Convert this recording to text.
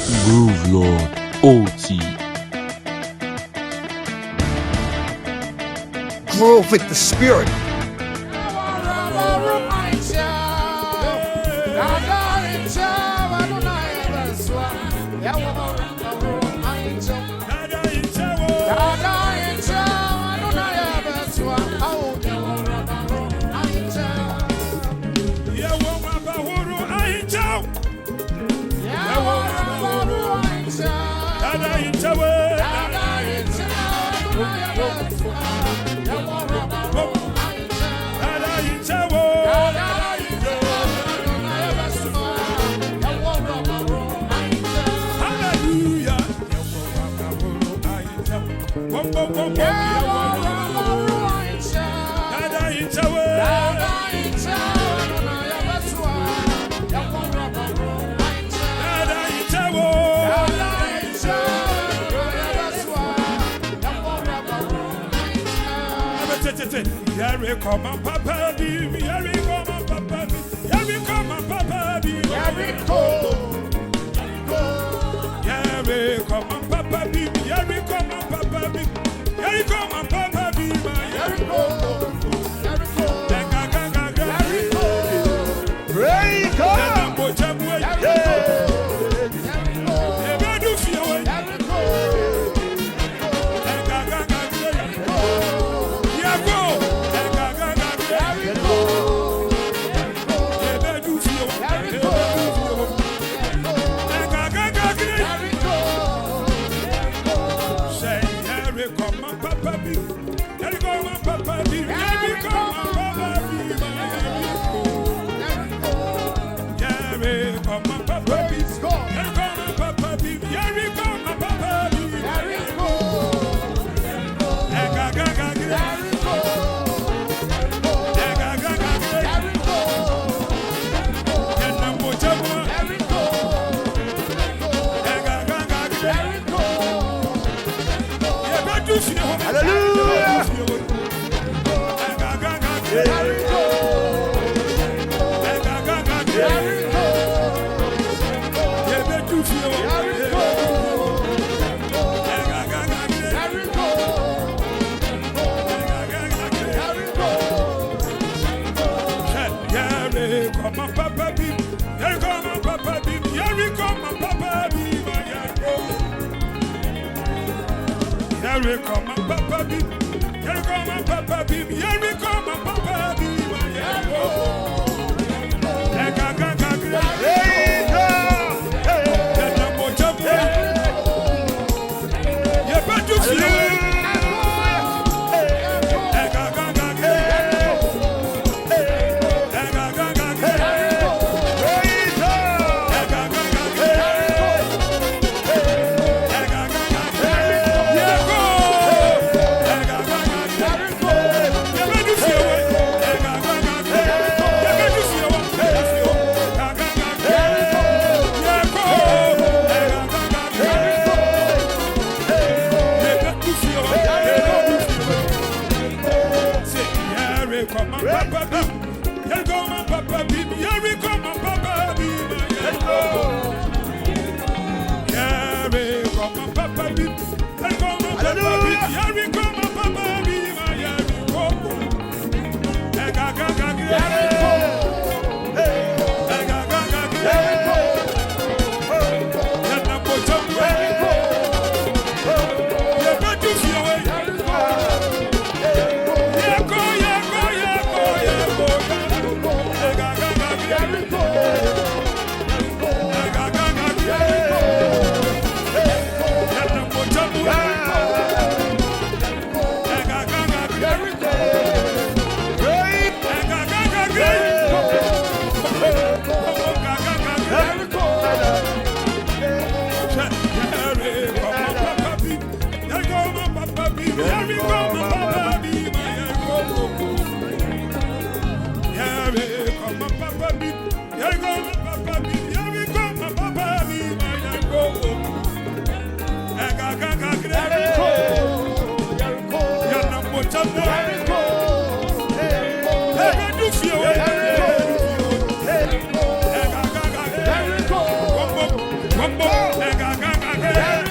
Groove Lord OT. Groove with the spirit. Here come my papa, here come my papa, here come my papa, here come my papa, here come my papa, here come my papa, Here we come, my papa beep. Here come my papa beep. Here we come, my papa beep. Jericho, ga ga ga ga.